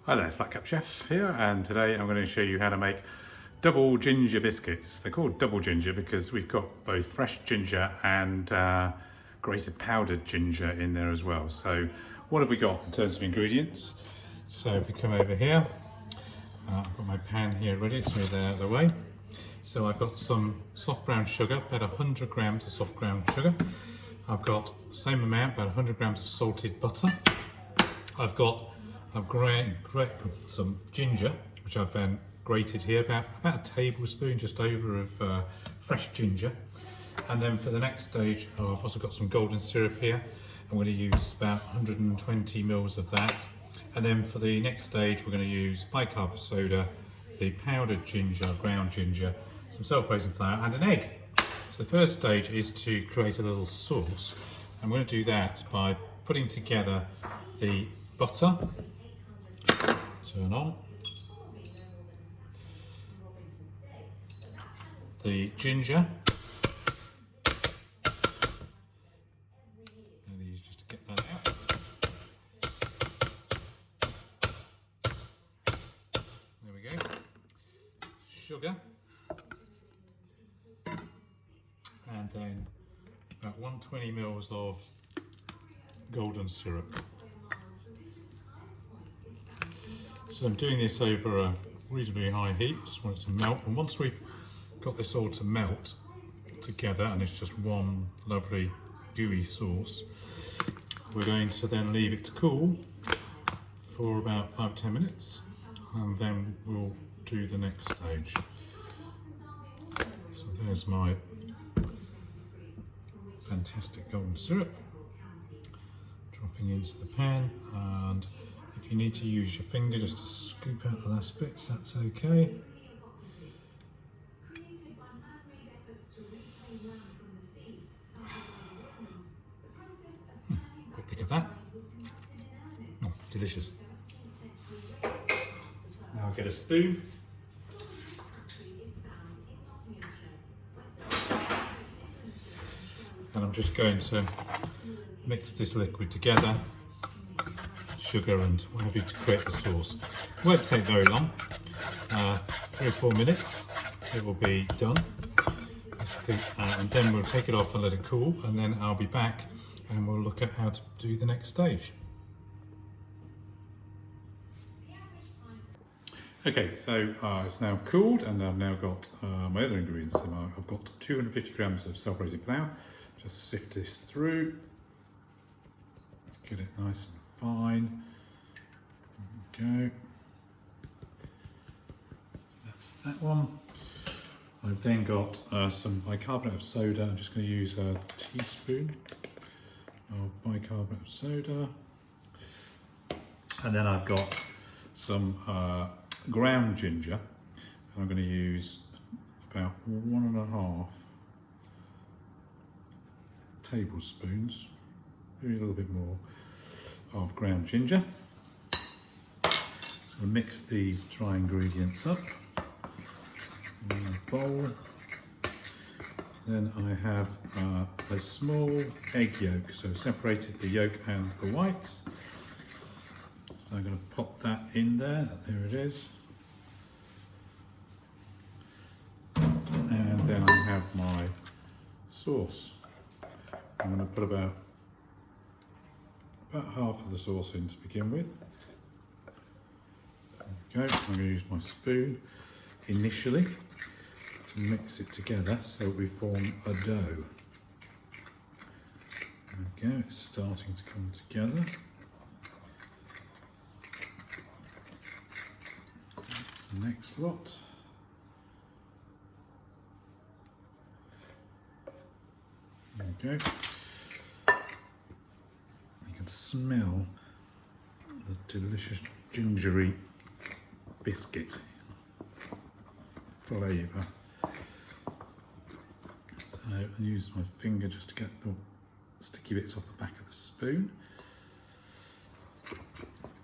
Hi there, Flat Cup Chef here, and today I'm going to show you how to make double ginger biscuits. They're called double ginger because we've got both fresh ginger and grated powdered ginger in there as well. So what have we got in terms of ingredients? So if we come over here, I've got my pan here ready to move out of the way. So I've got some soft brown sugar, about 100 grams of soft brown sugar. I've got the same amount, about 100 grams of salted butter. I've grated some ginger, which I've grated here, about a tablespoon just over of fresh ginger. And then for the next stage, I've also got some golden syrup here. I'm going to use about 120 mils of that. And then for the next stage, we're going to use bicarb soda, the powdered ginger, ground ginger, some self-raising flour and an egg. So the first stage is to create a little sauce. I'm going to do that by putting together the butter, turn on, the ginger, and these just to get that out, there we go, sugar, and then about 120 mils of golden syrup. So I'm doing this over a reasonably high heat, just want it to melt. And once we've got this all to melt together and it's just one lovely gooey sauce, we're going to then leave it to cool for about 5 to 10 minutes and then we'll do the next stage. So there's my fantastic golden syrup dropping into the pan, and if you need to use your finger just to scoop out the last bits, that's okay. Quick look at that. Oh, delicious. Now I'll get a spoon. And I'm just going to mix this liquid together, sugar and what have you, to create the sauce. It won't take very long, 3 or 4 minutes it will be done. And then we'll take it off and let it cool, and then I'll be back and we'll look at how to do the next stage. Okay, so it's now cooled and I've now got my other ingredients. So I've got 250 grams of self-raising flour. Just sift this through, get it nice and fine. There we go. That's that one. I've then got some bicarbonate of soda. I'm just going to use a teaspoon of bicarbonate of soda. And then I've got some ground ginger. And I'm going to use about 1.5 tablespoons, maybe a little bit more, of ground ginger. So we'll mix these dry ingredients up in a bowl. Then I have a small egg yolk, so separated the yolk and the whites. So I'm going to pop that in there. There it is. And then I have my sauce. I'm going to put about half of the sauce in to begin with. There we go. I'm going to use my spoon initially to mix it together so we form a dough. There we go, it's starting to come together. That's the next lot. There we go. You can smell the delicious gingery biscuit flavour. So I use my finger just to get the sticky bits off the back of the spoon.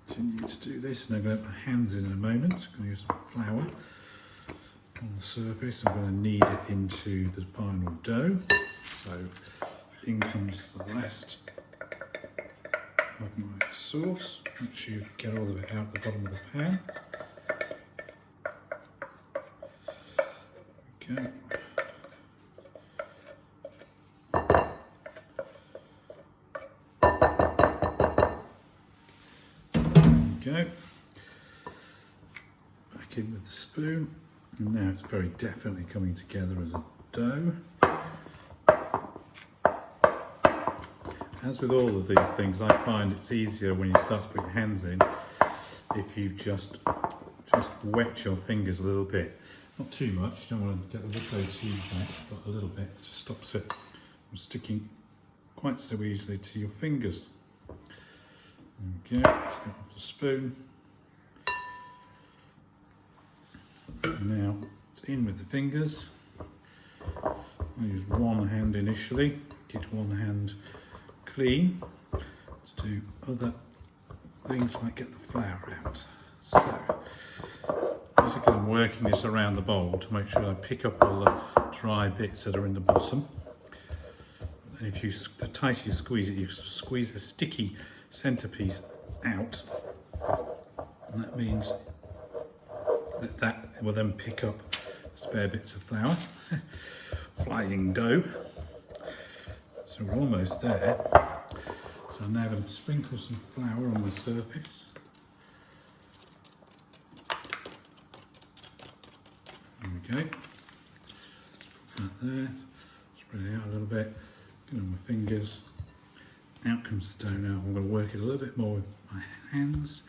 Continue to do this, and I'm going to put my hands in a moment. I'm going to use some flour on the surface. I'm going to knead it into the final dough. So in comes the last of my sauce. Make sure you get all of it out the bottom of the pan. Okay. Go. Back in with the spoon, and now it's very definitely coming together as a dough. As with all of these things, I find it's easier when you start to put your hands in if you just wet your fingers a little bit. Not too much, you don't want to get the dough too wet, but a little bit just stops it from sticking quite so easily to your fingers. Okay, let's get off the spoon. Now it's in with the fingers. I use one hand initially, get one hand clean. Let's do other things like get the flour out. So basically I'm working this around the bowl to make sure I pick up all the dry bits that are in the bottom. And if you, the tighter you squeeze it, you squeeze the sticky centerpiece out, and that means that will then pick up spare bits of flour, flying dough. So we're almost there. So I'm now going to sprinkle some flour on the surface. There we go. Put that there. Spread it out a little bit. Get on my fingers. Out comes the dough now. I'm going to work it a little bit more with my hands.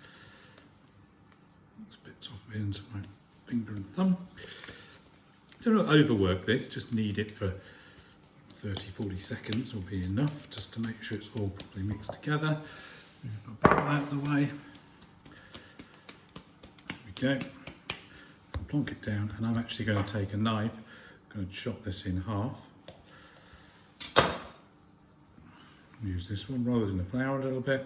There's bits off it into my finger and thumb. Don't overwork this, just knead it for 30-40 seconds will be enough just to make sure it's all properly mixed together. Move a bit out of the way. There we go. Plonk it down, and I'm actually going to take a knife. I'm going to chop this in half. Use this one, roll it in the flour a little bit.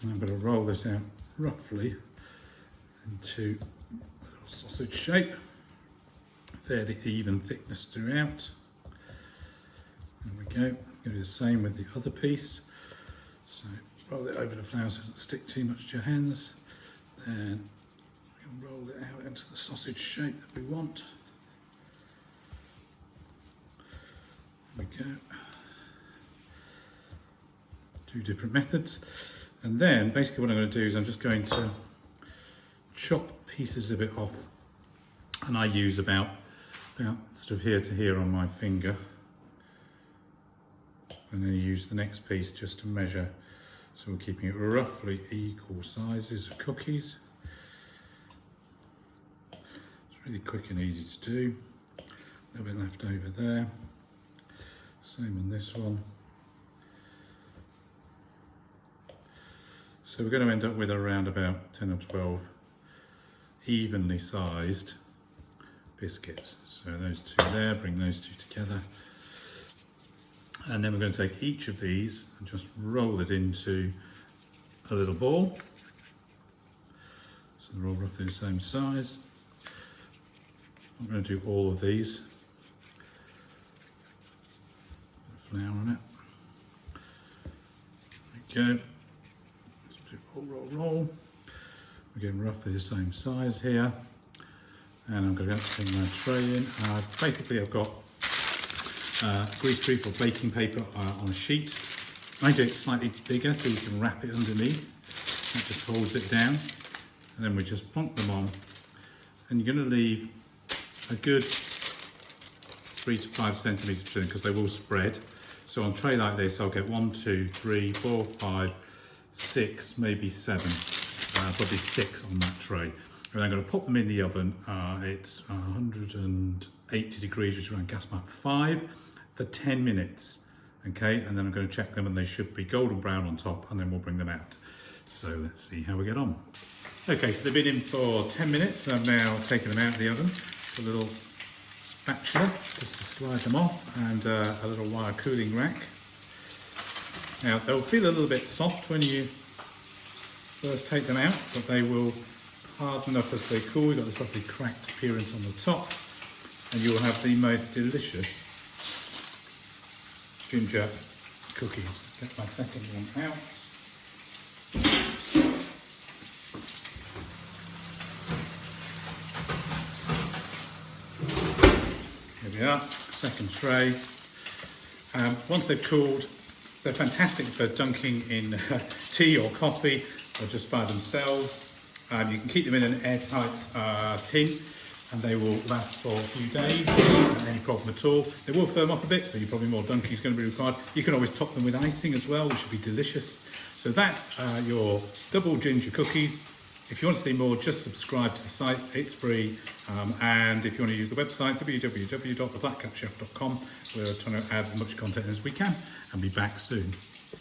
And I'm going to roll this out roughly into a little sausage shape. Fairly even thickness throughout. There we go. Do the same with the other piece. So roll it over the flour so it doesn't stick too much to your hands. Then roll it out into the sausage shape that we want. There we go. Two different methods. And then basically what I'm going to do is I'm just going to chop pieces of it off, and I use about sort of here to here on my finger, and then use the next piece just to measure, so we're keeping it roughly equal sizes of cookies. It's really quick and easy to do. A little bit left over there, same on this one. So we're going to end up with around about 10 or 12 evenly sized biscuits. So those two there, bring those two together. And then we're going to take each of these and just roll it into a little ball. So they're all roughly the same size. I'm going to do all of these. Flour on it. There we go. Roll. We're getting roughly the same size here, and I'm going to take my tray in. Basically, I've got greaseproof or baking paper on a sheet. I do it slightly bigger so you can wrap it underneath. That just holds it down, and then we just plonk them on. And you're going to leave a good 3 to 5 centimeters between, because they will spread. So on a tray like this, I'll get 1, 2, 3, 4, 5. 6, maybe 7, probably 6 on that tray. And I'm going to pop them in the oven. It's 180 degrees, which is around gas mark 5, for 10 minutes. Okay, and then I'm going to check them, and they should be golden brown on top, and then we'll bring them out. So let's see how we get on. Okay, so they've been in for 10 minutes. I'm now taking them out of the oven. A little spatula just to slide them off, and a little wire cooling rack. Now, they'll feel a little bit soft when you first take them out, but they will harden up as they cool. You've got this lovely cracked appearance on the top, and you will have the most delicious ginger cookies. Get my second one out. Here we are, second tray. Once they've cooled, they're fantastic for dunking in tea or coffee, or just by themselves. You can keep them in an airtight tin, and they will last for a few days without any problem at all. They will firm up a bit, so you're probably more dunking is going to be required. You can always top them with icing as well, which would be delicious. So that's your double ginger cookies. If you want to see more, just subscribe to the site. It's free. And if you want to use the website, www.theblackcapchef.com, we're trying to add as much content as we can and be back soon.